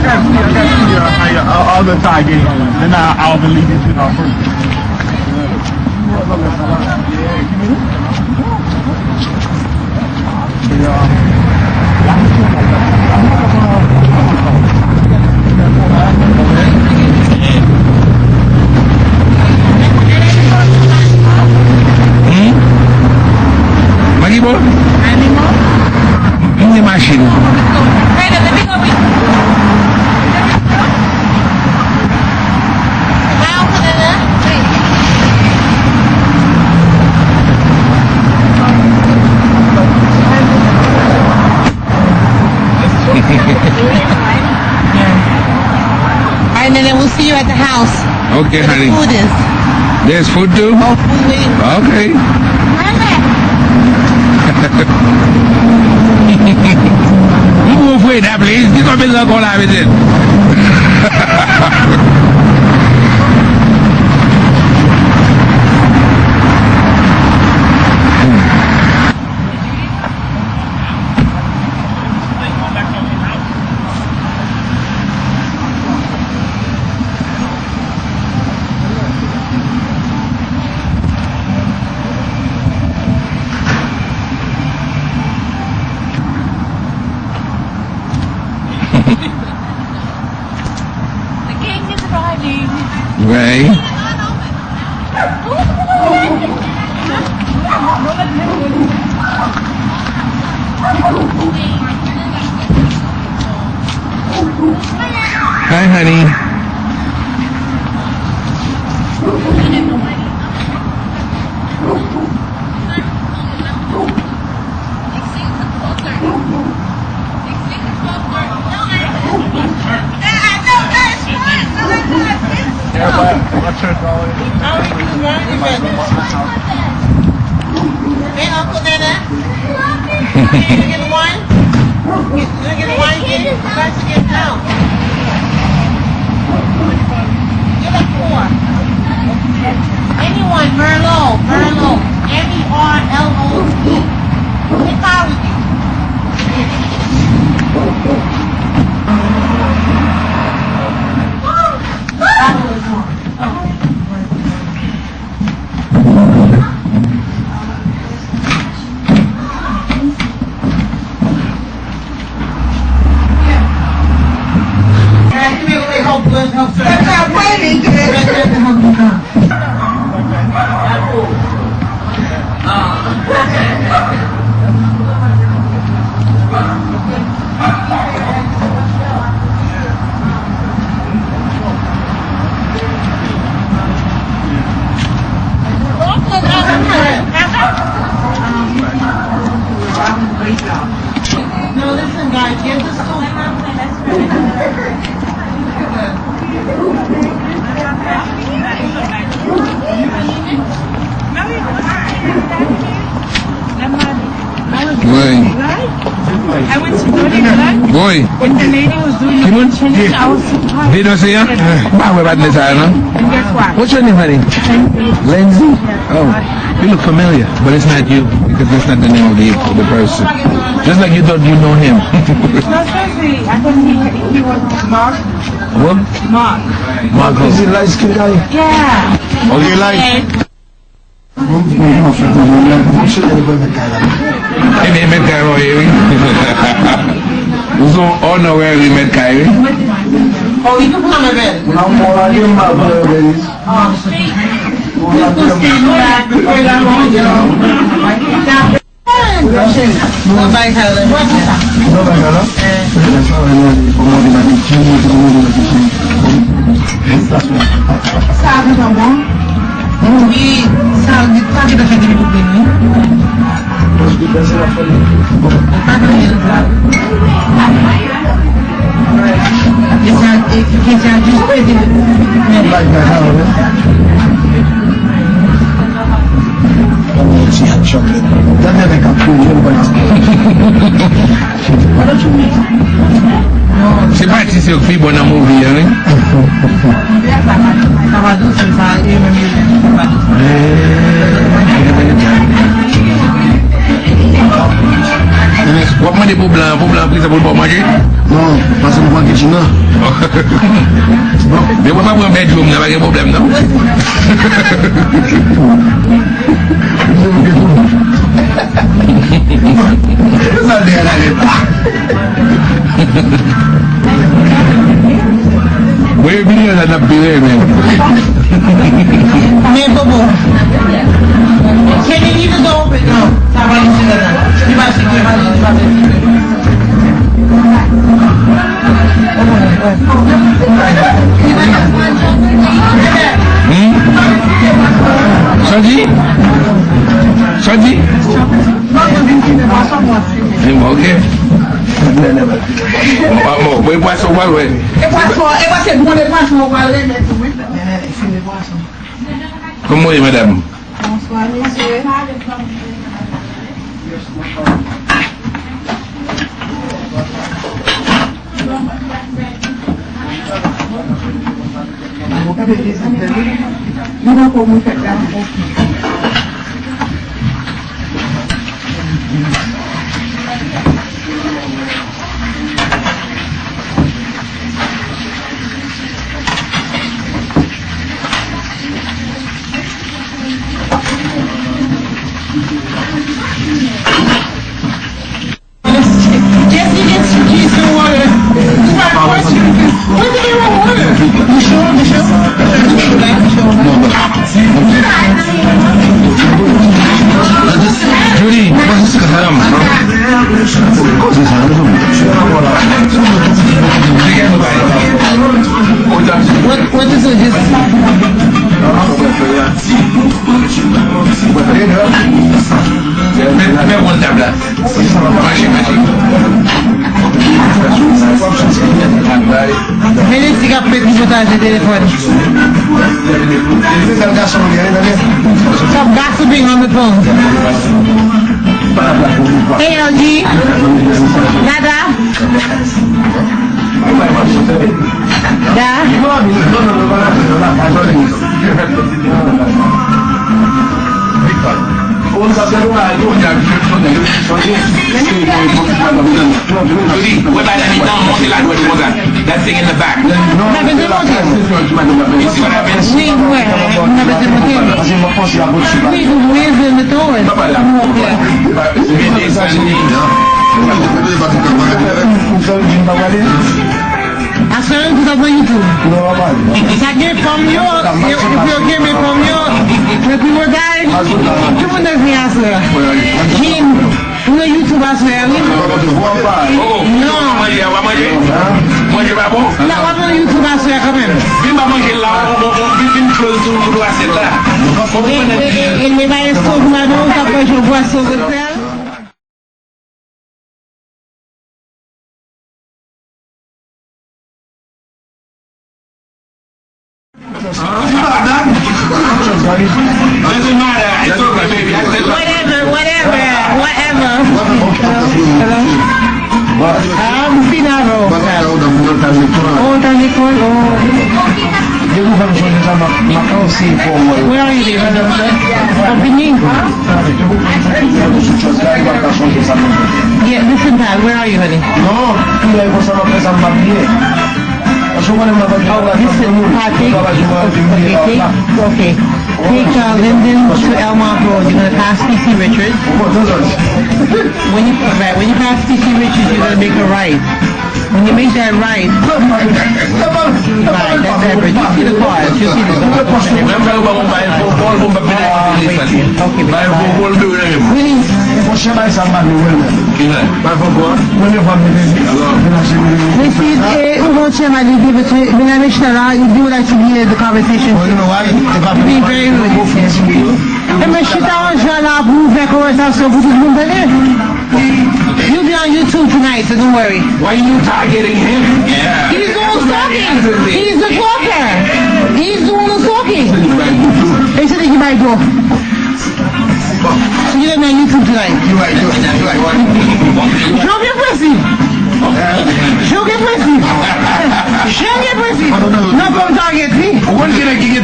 got to see your other side game. Then I'll believe you to our first. Animal? In the machine. Let me go with you. And then we'll see you at the house. Okay, honey. Food is. There's food too? Oh, food waiting. Okay. Move away now, please. This one is not going to have it. Right. Hi, honey. Hey, Uncle Nana. You get the wine? You get the wine again? Let's get down. Give it 4. Anyone, Merlot. M-E-R-L-O-T. Take car with you. No, listen, guys, give this to I went to Nordic Land. Boy. When the lady was doing the challenge, I was surprised. Did you see her? And guess what? What's your name, honey? Lindsay? Oh, you look familiar, but it's not you, because that's not the name of the person. Just like you thought you know him. No, seriously, I thought he was Mark. What? Mark. Mark, is he light skin guy? Yeah. Oh, you like? Ini met Cairo here. So on where we met Cairo. Oh, you can put on my bed. No more I give my babies. Bye, Helen. Sabe da família do Benin? Porque já Você participa do filme na movie, né? Wap mwen de pou blan plis apou l'pou manje? Non, pas mwen ki china. De wap apou an bedroom nan wak gen problem nan? Sa de la leta. Wè bini an ap bile men. Men bobo. Can you leave the door open? No. Somebody should have done. You must be Sanji? Sanji? Ok. Mwen poisson wal wè. E poisson bon de poisson wal wè. Comment est madame? Bonsoir, monsieur. Judy, what's this ham? What is it? Mets one table là. Magique. Mais les cigarettes qui vont t'acheter téléphone. Some gossiping on the phone. Hey LG. Nada. Da. That thing in the back. A senhora não está no YouTube. Isso aqui é from you. Eu quero from you. Meu primo guy. Todo mundo desenha a senhora. Jim. No YouTube a senhora. Não. Manger pas bon? Não, vamos no YouTube a senhora quand même. Vim pas manger là, vim close to assiette là. Ele vai esconder não, tá para eu vou sobre ela. Doesn't matter. It's okay, baby. Whatever. Hello. Finaro. Outra Nicole. Where are you living? Benin. Yeah, listen, Dad. Where are you, honey? Okay. Take Linden to Elmont Road. You're gonna pass PC Richards. When you pass PC Richards, you're gonna make a right. When you make that right, right, that's that bridge. You see the cars. You see the cars. Really? We won't share my give it to you. When I reach the line, you do like to hear the conversation. You know why? Be very rude. Mas se tá onde vai lá, vai conversar sobre todo mundo ali. You'll be on YouTube tonight, so don't worry. Why are you targeting him? Yeah. He's the one talking. He's the talker. He's the one who's talking. They said that he might go. So you're on YouTube tonight. You right. Show your pussy. Show your pussy. Show your pussy. No from target, see? When can I get